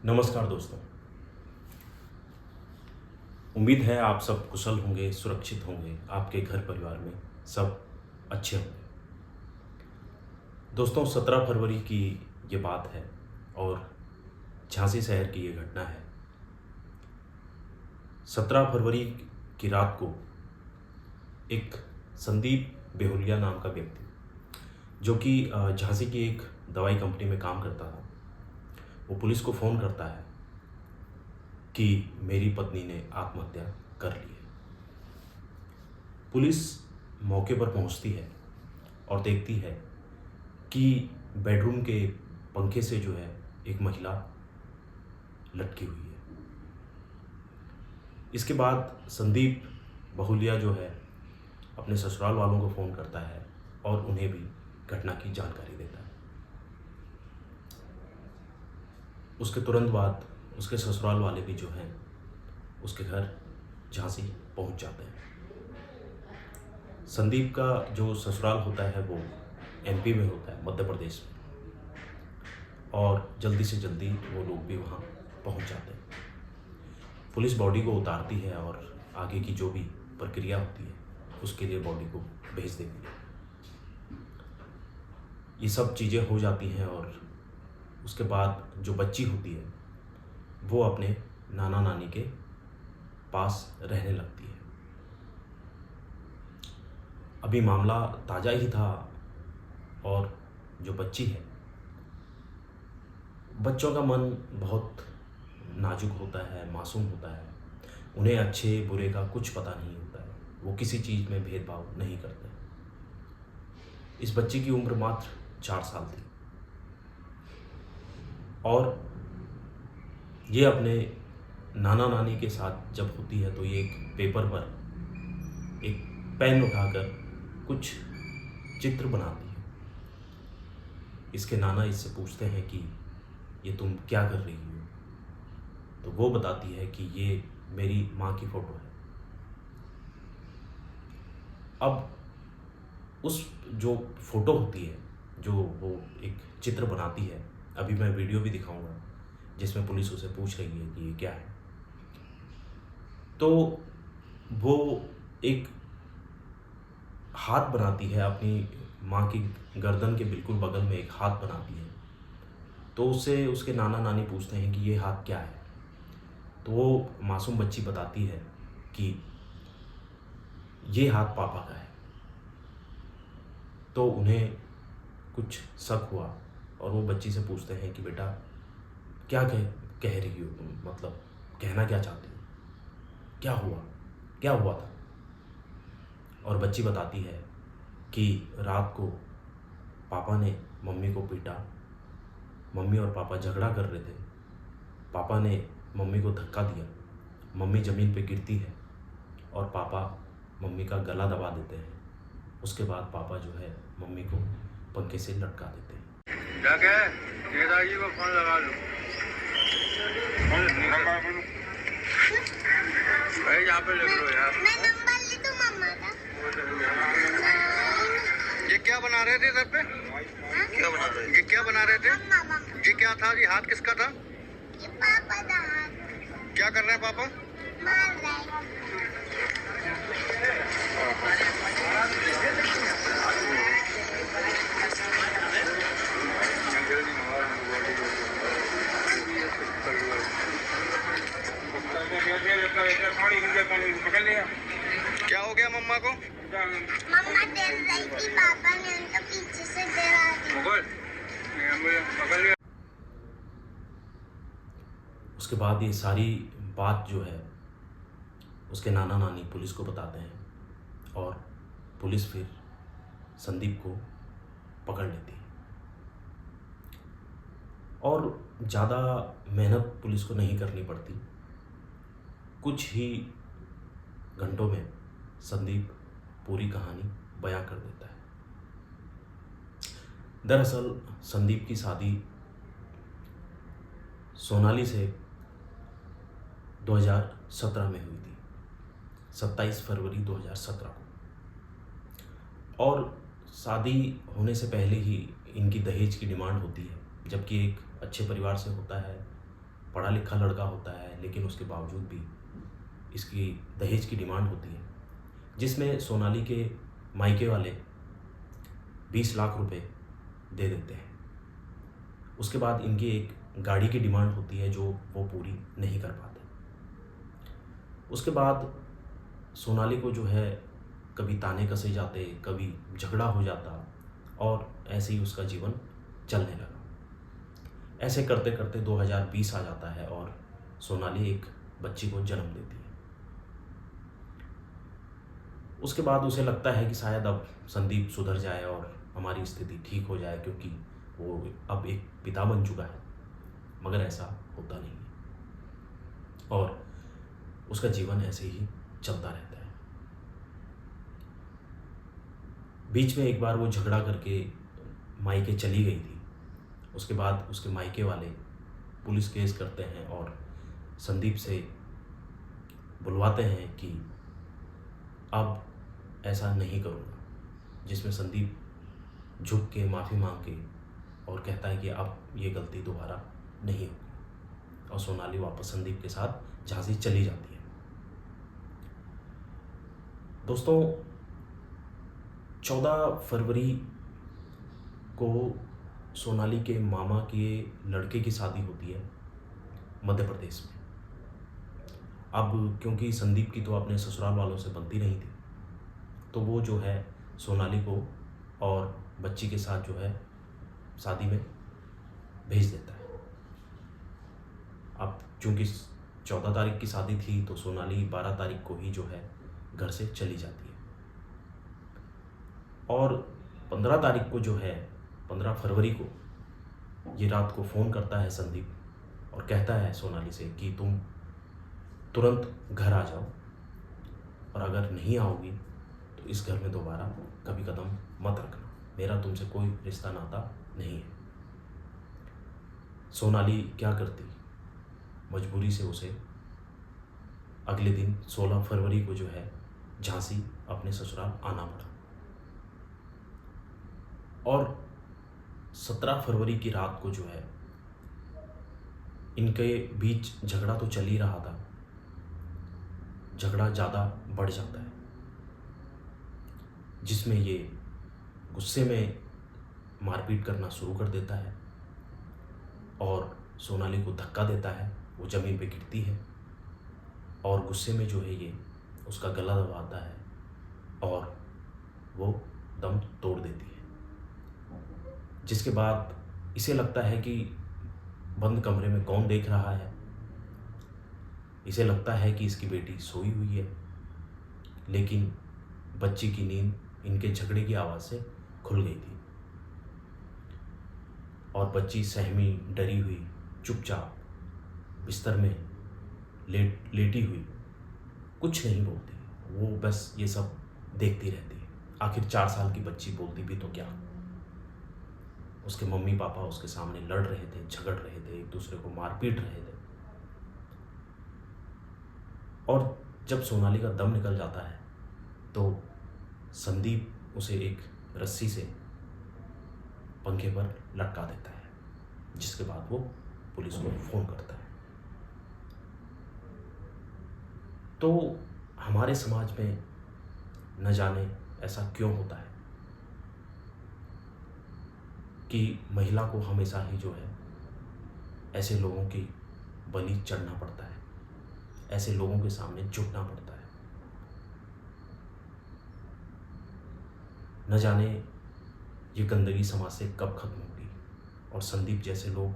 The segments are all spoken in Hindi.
नमस्कार दोस्तों। उम्मीद है आप सब कुशल होंगे, सुरक्षित होंगे, आपके घर परिवार में सब अच्छे होंगे। दोस्तों 17 फरवरी की ये बात है और झांसी शहर की ये घटना है। 17 फरवरी की रात को एक संदीप बेहुलिया नाम का व्यक्ति जो कि झांसी की एक दवाई कंपनी में काम करता था, वो पुलिस को फ़ोन करता है कि मेरी पत्नी ने आत्महत्या कर ली है। पुलिस मौके पर पहुंचती है और देखती है कि बेडरूम के पंखे से जो है एक महिला लटकी हुई है। इसके बाद संदीप बहुलिया जो है अपने ससुराल वालों को फ़ोन करता है और उन्हें भी घटना की जानकारी देता है। उसके तुरंत बाद उसके ससुराल वाले भी जो हैं उसके घर झांसी पहुंच जाते हैं। संदीप का जो ससुराल होता है वो एमपी में होता है, मध्य प्रदेश में, और जल्दी से जल्दी वो लोग भी वहाँ पहुँच जाते हैं। पुलिस बॉडी को उतारती है और आगे की जो भी प्रक्रिया होती है उसके लिए बॉडी को भेज देती है। ये सब चीज़ें हो जाती हैं और उसके बाद जो बच्ची होती है वो अपने नाना नानी के पास रहने लगती है। अभी मामला ताज़ा ही था और जो बच्ची है, बच्चों का मन बहुत नाजुक होता है, मासूम होता है। उन्हें अच्छे बुरे का कुछ पता नहीं होता है, वो किसी चीज़ में भेदभाव नहीं करते। इस बच्ची की उम्र मात्र 4 साल थी और ये अपने नाना नानी के साथ जब होती है तो ये एक पेपर पर एक पेन उठाकर कुछ चित्र बनाती है। इसके नाना इससे पूछते हैं कि ये तुम क्या कर रही हो, तो वो बताती है कि ये मेरी माँ की फ़ोटो है। अब उस जो फ़ोटो होती है, जो वो एक चित्र बनाती है, अभी मैं वीडियो भी दिखाऊंगा जिसमें पुलिस उसे पूछ रही है कि ये क्या है। तो वो एक हाथ बनाती है, अपनी माँ की गर्दन के बिल्कुल बगल में एक हाथ बनाती है। तो उससे उसके नाना नानी पूछते हैं कि ये हाथ क्या है, तो वो मासूम बच्ची बताती है कि ये हाथ पापा का है। तो उन्हें कुछ शक हुआ और वो बच्ची से पूछते हैं कि बेटा क्या कह रही हो तुम, मतलब कहना क्या चाहती हो, क्या हुआ था। और बच्ची बताती है कि रात को पापा ने मम्मी को पीटा, मम्मी और पापा झगड़ा कर रहे थे, पापा ने मम्मी को धक्का दिया, मम्मी ज़मीन पे गिरती है और पापा मम्मी का गला दबा देते हैं। उसके बाद पापा जो है मम्मी को पंखे से लटका देते हैं। जाके नेताजी को फोन लगा लो, भाई यहाँ पे लिख लो यार। मैं नंबर ले दूँ मम्मा का। ये क्या बना रहे थे सर पे? क्या बना रहे? ये क्या बना रहे थे? मम्मा ये क्या था? ये हाथ किसका था? ये पापा का हाथ क्या कर रहे हैं पापा? मार रहा है। क्या हो गया मम्मा को? मम्मा डर रही थी, पापा ने उनके पीछे से डरा दिया। उसके बाद ये सारी बात जो है उसके नाना नानी पुलिस को बताते हैं और पुलिस फिर संदीप को पकड़ लेती है। और ज़्यादा मेहनत पुलिस को नहीं करनी पड़ती, कुछ ही घंटों में संदीप पूरी कहानी बयां कर देता है। दरअसल संदीप की शादी सोनाली से 2017 में हुई थी, 27 फरवरी 2017 को। और शादी होने से पहले ही इनकी दहेज की डिमांड होती है, जबकि एक अच्छे परिवार से होता है, पढ़ा लिखा लड़का होता है, लेकिन उसके बावजूद भी इसकी दहेज की डिमांड होती है, जिसमें सोनाली के मायके वाले 20 लाख रुपए दे देते हैं। उसके बाद इनकी एक गाड़ी की डिमांड होती है जो वो पूरी नहीं कर पाते। उसके बाद सोनाली को जो है कभी ताने कसे जाते, कभी झगड़ा हो जाता, और ऐसे ही उसका जीवन चलने लगा। ऐसे करते करते 2020 आ जाता है और सोनाली एक बच्ची को जन्म देती है। उसके बाद उसे लगता है कि शायद अब संदीप सुधर जाए और हमारी स्थिति ठीक हो जाए, क्योंकवो अब एक पिता बन चुका है। मगर ऐसा होता नहीं है और उसका जीवन ऐसे ही चलता रहता है। बीच में एक बार वो झगड़ा करके मायके चली गई थी। उसके बाद उसके मायके वाले पुलिस केस करते हैं और संदीप से बुलवाते हैं कि अब ऐसा नहीं करूँगा, जिसमें संदीप झुक के माफ़ी मांग के और कहता है कि अब ये गलती दोबारा नहीं होगी, और सोनाली वापस संदीप के साथ झांसी चली जाती है। दोस्तों, 14 फरवरी को सोनाली के मामा के लड़के की शादी होती है मध्य प्रदेश में। अब क्योंकि संदीप की तो अपने ससुराल वालों से बनती नहीं थी, तो वो जो है सोनाली को और बच्ची के साथ जो है शादी में भेज देता है। अब चूँकि 14 तारीख की शादी थी, तो सोनाली 12 तारीख को ही जो है घर से चली जाती है। और 15 तारीख को जो है 15 फरवरी को ये रात को फ़ोन करता है संदीप और कहता है सोनाली से कि तुम तुरंत घर आ जाओ, और अगर नहीं आओगी तो इस घर में दोबारा कभी कदम मत रखना, मेरा तुमसे कोई रिश्ता नाता नहीं है। सोनाली क्या करती, मजबूरी से उसे अगले दिन 16 फरवरी को जो है झांसी अपने ससुराल आना पड़ा। और 17 फरवरी की रात को जो है इनके बीच झगड़ा तो चल ही रहा था, झगड़ा ज़्यादा बढ़ जाता है, जिसमें ये गुस्से में मारपीट करना शुरू कर देता है और सोनाली को धक्का देता है। वो ज़मीन पे गिरती है और गुस्से में जो है ये उसका गला दबाता है और वो दम तोड़ देती है। जिसके बाद इसे लगता है कि बंद कमरे में कौन देख रहा है। इसे लगता है कि इसकी बेटी सोई हुई है, लेकिन बच्ची की नींद इनके झगड़े की आवाज़ से खुल गई थी और बच्ची सहमी, डरी हुई, चुपचाप बिस्तर में लेटी हुई कुछ नहीं बोलती। वो बस ये सब देखती रहती है। आखिर 4 साल की बच्ची बोलती भी तो क्या। उसके मम्मी पापा उसके सामने लड़ रहे थे, झगड़ रहे थे, एक दूसरे को मार पीट रहे थे। और जब सोनाली का दम निकल जाता है तो संदीप उसे एक रस्सी से पंखे पर लटका देता है, जिसके बाद वो पुलिस को फ़ोन करता है। तो हमारे समाज में न जाने ऐसा क्यों होता है कि महिला को हमेशा ही जो है ऐसे लोगों की बलि चढ़ना पड़ता है, ऐसे लोगों के सामने झुकना पड़ता है। न जाने ये गंदगी समाज से कब खत्म होगी और संदीप जैसे लोग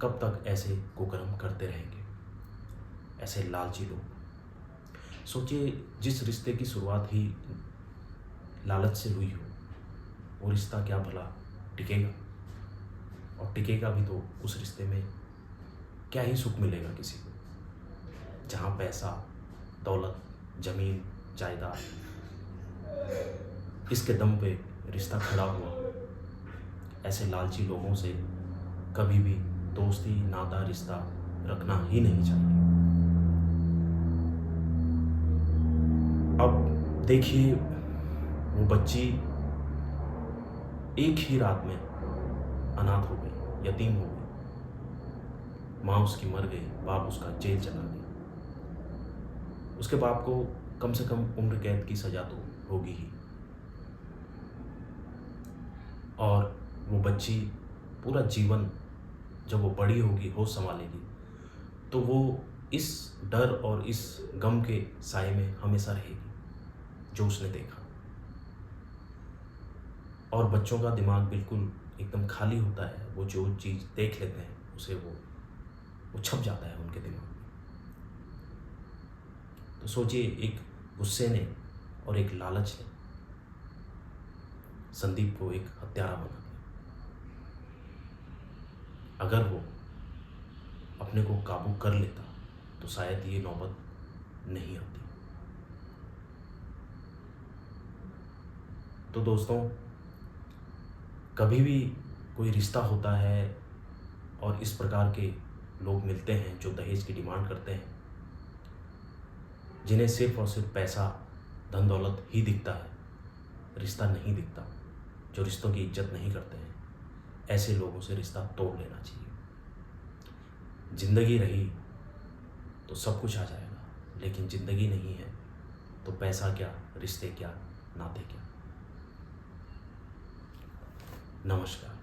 कब तक ऐसे कुकर्म करते रहेंगे, ऐसे लालची लोग। सोचिए, जिस रिश्ते की शुरुआत ही लालच से हुई हो, वो रिश्ता क्या भला टिकेगा? और टिकेगा भी तो उस रिश्ते में क्या ही सुख मिलेगा किसी को, जहाँ पैसा, दौलत, ज़मीन, जायदाद, इसके दम पे रिश्ता खड़ा हुआ। ऐसे लालची लोगों से कभी भी दोस्ती, नाता, रिश्ता रखना ही नहीं चाहिए। अब देखिए, वो बच्ची एक ही रात में अनाथ हो गई, यतीम हो गई। माँ उसकी मर गई, बाप उसका जेल चला गया। उसके बाप को कम से कम उम्र कैद की सज़ा तो होगी ही, और वो बच्ची पूरा जीवन जब वो बड़ी होगी, होश संभालेगी, तो वो इस डर और इस गम के साए में हमेशा रहेगी जो उसने देखा। और बच्चों का दिमाग बिल्कुल एकदम खाली होता है, वो जो चीज़ देख लेते हैं उसे वो छप जाता है उनके दिमाग में। तो सोचिए, एक गुस्से ने और एक लालच ने संदीप को एक हत्यारा बना दिया। अगर वो अपने को काबू कर लेता तो शायद ये नौबत नहीं आती। तो दोस्तों, कभी भी कोई रिश्ता होता है और इस प्रकार के लोग मिलते हैं जो दहेज की डिमांड करते हैं, जिन्हें सिर्फ और सिर्फ पैसा, धन दौलत ही दिखता है, रिश्ता नहीं दिखता, जो रिश्तों की इज्जत नहीं करते हैं, ऐसे लोगों से रिश्ता तोड़ लेना चाहिए। ज़िंदगी रही तो सब कुछ आ जाएगा, लेकिन ज़िंदगी नहीं है तो पैसा क्या, रिश्ते क्या, नाते क्या। नमस्कार।